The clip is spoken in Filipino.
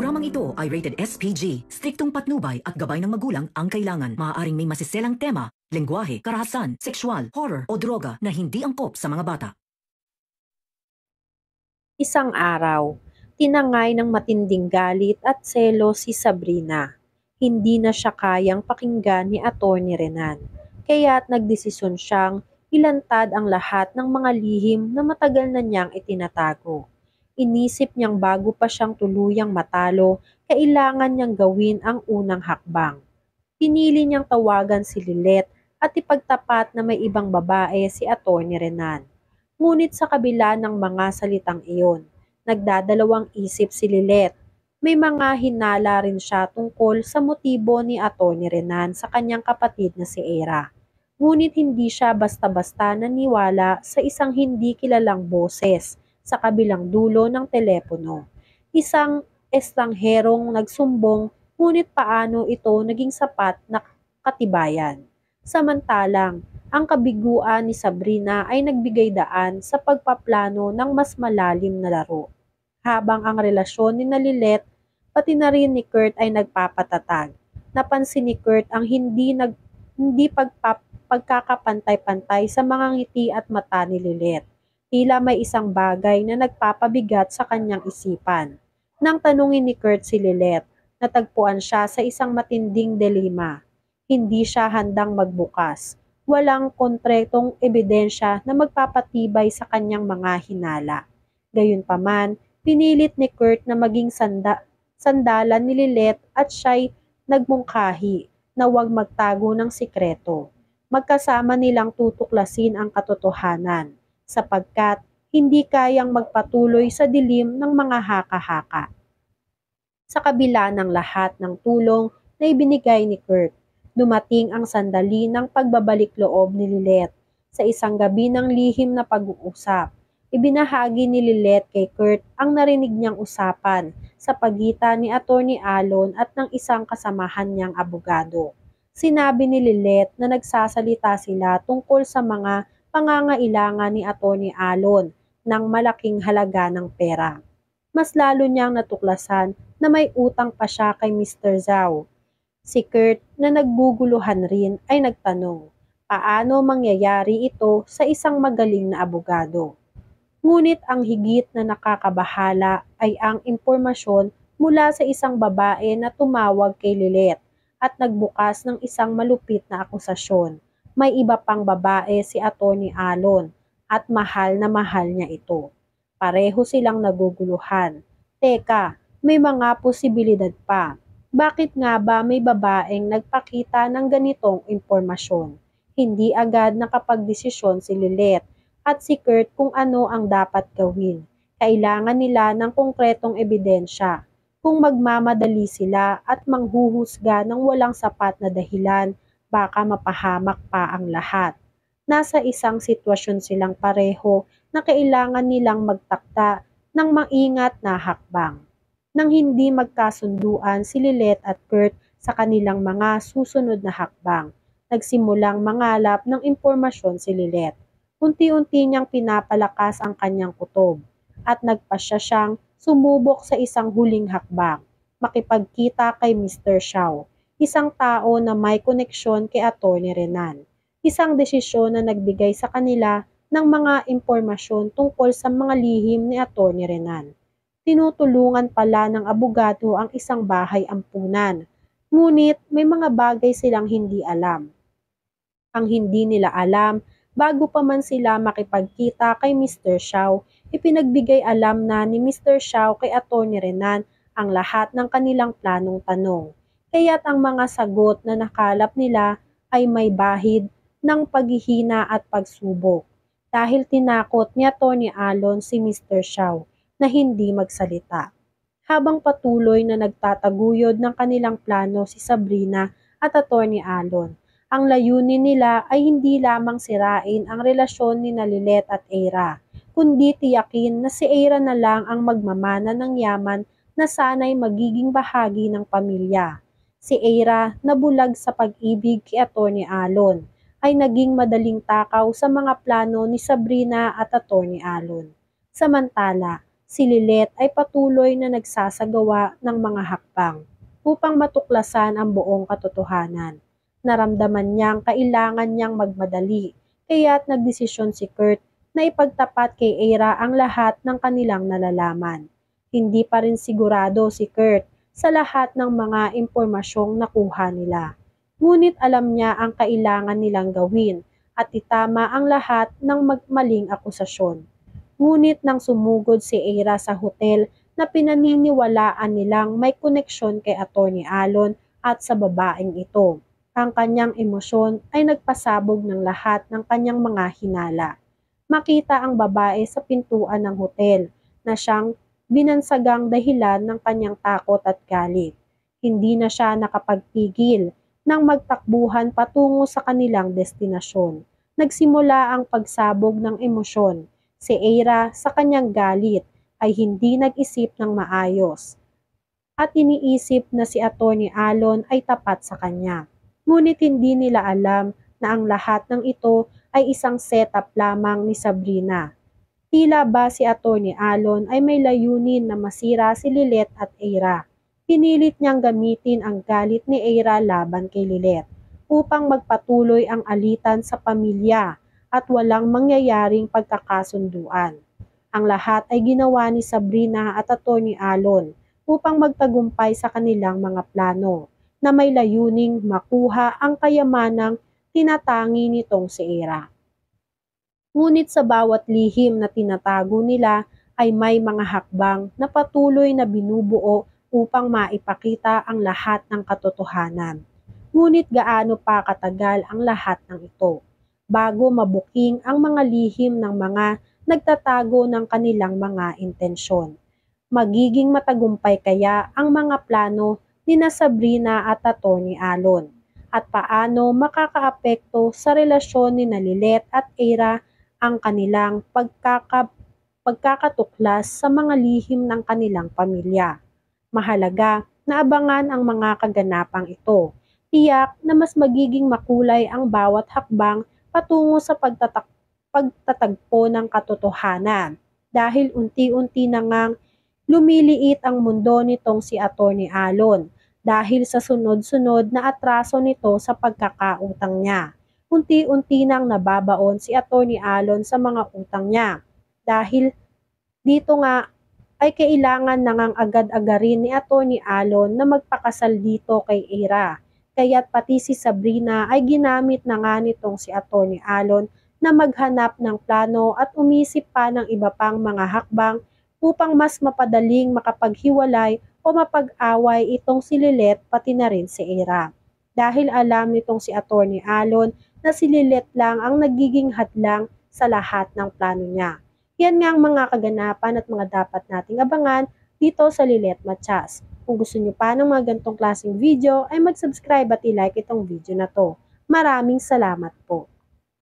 Programang ito ay rated SPG. Striktong patnubay at gabay ng magulang ang kailangan. Maaaring may masiselang tema, lengguwahe, karahasan, sexual, horror o droga na hindi angkop sa mga bata. Isang araw, tinangay ng matinding galit at selos si Sabrina. Hindi na siya kayang pakinggan ni Atty. Renan, kaya't nagdesisyon siyang ilantad ang lahat ng mga lihim na matagal na niyang itinatago. Inisip niyang bago pa siyang tuluyang matalo, kailangan niyang gawin ang unang hakbang. Pinili niyang tawagan si Lilet at ipagtapat na may ibang babae si Atty. Renan. Ngunit sa kabila ng mga salitang iyon, nagdadalawang isip si Lilet. May mga hinala rin siya tungkol sa motibo ni Atty. Renan sa kanyang kapatid na si Era. Ngunit hindi siya basta-basta naniwala sa isang hindi kilalang boses sa kabilang dulo ng telepono. Isang estrangherong nagsumbong, ngunit paano ito naging sapat na katibayan. Samantalang, ang kabiguan ni Sabrina ay nagbigay daan sa pagpaplano ng mas malalim na laro. Habang ang relasyon ni Lilet pati na rin ni Kurt ay nagpapatatag, napansin ni Kurt ang hindi pagkakapantay-pantay sa mga ngiti at mata ni Lilet. Tila may isang bagay na nagpapabigat sa kanyang isipan. Nang tanungin ni Kurt si Lilet, natagpuan siya sa isang matinding dilema. Hindi siya handang magbukas. Walang konkretong ebidensya na magpapatibay sa kanyang mga hinala. Gayunpaman, pinilit ni Kurt na maging sandalan ni Lilet at siya'y nagmungkahi na huwag magtago ng sikreto. Magkasama nilang tutuklasin ang katotohanan, sapagkat hindi kayang magpatuloy sa dilim ng mga haka-haka. Sa kabila ng lahat ng tulong na ibinigay ni Kurt, dumating ang sandali ng pagbabalik loob ni Lilet. Sa isang gabi ng lihim na pag-uusap, ibinahagi ni Lilet kay Kurt ang narinig niyang usapan sa pagitan ni Atty. Alon at ng isang kasamahan niyang abogado. Sinabi ni Lilet na nagsasalita sila tungkol sa mga pangangailangan ni Atty. Alon ng malaking halaga ng pera. Mas lalo niyang natuklasan na may utang pa siya kay Mr. Zhao. Si Kurt na nagbuguluhan rin ay nagtanong, paano mangyayari ito sa isang magaling na abogado? Ngunit ang higit na nakakabahala ay ang impormasyon mula sa isang babae na tumawag kay Lilet at nagbukas ng isang malupit na akusasyon. May iba pang babae si Atty. Alon at mahal niya ito. Pareho silang naguguluhan. Teka, may mga posibilidad pa. Bakit nga ba may babaeng nagpakita ng ganitong impormasyon? Hindi agad nakapagdesisyon si Lilet at si Kurt kung ano ang dapat gawin. Kailangan nila ng konkretong ebidensya. Kung magmamadali sila at manghuhusga ng walang sapat na dahilan, baka mapahamak pa ang lahat. Nasa isang sitwasyon silang pareho na kailangan nilang magtakda ng maingat na hakbang. Nang hindi magkasunduan si Lilet at Kurt sa kanilang mga susunod na hakbang, nagsimulang mangalap ng impormasyon si Lilet. Unti-unti niyang pinapalakas ang kanyang kutob at nagpasya siyang sumubok sa isang huling hakbang, makipagkita kay Mr. Zhao, isang tao na may koneksyon kay Atty. Renan. Isang desisyon na nagbigay sa kanila ng mga impormasyon tungkol sa mga lihim ni Atty. Renan. Tinutulungan pala ng abogado ang isang bahay ampunan, ngunit may mga bagay silang hindi alam. Ang hindi nila alam, bago pa man sila makipagkita kay Mr. Zhao, ipinagbigay alam na ni Mr. Zhao kay Atty. Renan ang lahat ng kanilang planong tanong. Kaya't ang mga sagot na nakalap nila ay may bahid ng paghihina at pagsubok. Dahil tinakot ni Atty. Alon si Mr. Zhao na hindi magsalita. Habang patuloy na nagtataguyod ng kanilang plano si Sabrina at Atty. Alon, ang layunin nila ay hindi lamang sirain ang relasyon ni Lilet at Era, kundi tiyakin na si Era na lang ang magmamana ng yaman na sana'y magiging bahagi ng pamilya. Si Era, na bulag sa pag-ibig kay Atty. Alon, ay naging madaling takaw sa mga plano ni Sabrina at Atty. Alon. Samantala, si Lilet ay patuloy na nagsasagawa ng mga hakbang upang matuklasan ang buong katotohanan. Naramdaman niyang kailangan niyang magmadali, kaya't nagdesisyon si Kurt na ipagtapat kay Eira ang lahat ng kanilang nalalaman. Hindi pa rin sigurado si Kurt sa lahat ng mga impormasyong nakuha nila. Ngunit alam niya ang kailangan nilang gawin at itama ang lahat ng maling akusasyon. Ngunit nang sumugod si Eira sa hotel na pinaniniwalaan nilang may koneksyon kay Atty. Alon at sa babaeng ito, ang kanyang emosyon ay nagpasabog ng lahat ng kanyang mga hinala. Makita ang babae sa pintuan ng hotel na siyang binansagang dahilan ng kanyang takot at galit. Hindi na siya nakapagpigil nang magtakbuhan patungo sa kanilang destinasyon. Nagsimula ang pagsabog ng emosyon. Si Eira sa kanyang galit ay hindi nag-isip ng maayos at iniisip na si Atty. Alon ay tapat sa kanya. Ngunit hindi nila alam na ang lahat ng ito ay isang setup lamang ni Sabrina. Tila ba si Atty. Alon ay may layunin na masira si Lilet at Eira. Pinilit niyang gamitin ang galit ni Eira laban kay Lilet upang magpatuloy ang alitan sa pamilya at walang mangyayaring pagkakasunduan. Ang lahat ay ginawa ni Sabrina at Atty. Alon upang magtagumpay sa kanilang mga plano na may layuning makuha ang kayamanang tinatangi nitong si Eira. Ngunit sa bawat lihim na tinatago nila ay may mga hakbang na patuloy na binubuo upang maipakita ang lahat ng katotohanan. Ngunit gaano pa katagal ang lahat ng ito bago mabuking ang mga lihim ng mga nagtatago ng kanilang mga intensyon? Magiging matagumpay kaya ang mga plano ni Sabrina at Atty. Alon? At paano makakaapekto sa relasyon ni Lilet at Eira ang kanilang pagkakatuklas sa mga lihim ng kanilang pamilya? Mahalaga na abangan ang mga kaganapang ito. Tiyak na mas magiging makulay ang bawat hakbang patungo sa pagtatagpo ng katotohanan dahil unti-unti na ngang lumiliit ang mundo nitong si Atty. Alon dahil sa sunod-sunod na atraso nito sa pagkakautang niya. Unti-unti nang nababaon si Atty. Alon sa mga utang niya dahil dito nga ay kailangan na ngang agad-agarin ni Atty. Alon na magpakasal dito kay Eira. Kaya't pati si Sabrina ay ginamit na nga nitong si Atty. Alon na maghanap ng plano at umisip pa ng iba pang mga hakbang upang mas mapadaling makapaghiwalay o mapag-away itong si Lilet pati na rin si Eira. Dahil alam nitong si Atty. Alon na si Lilet lang ang nagiging hadlang sa lahat ng plano niya. Yan nga ang mga kaganapan at mga dapat nating abangan dito sa Lilet Matias. Kung gusto nyo pa ng mga ganitong klaseng video ay mag-subscribe at i-like itong video na to. Maraming salamat po.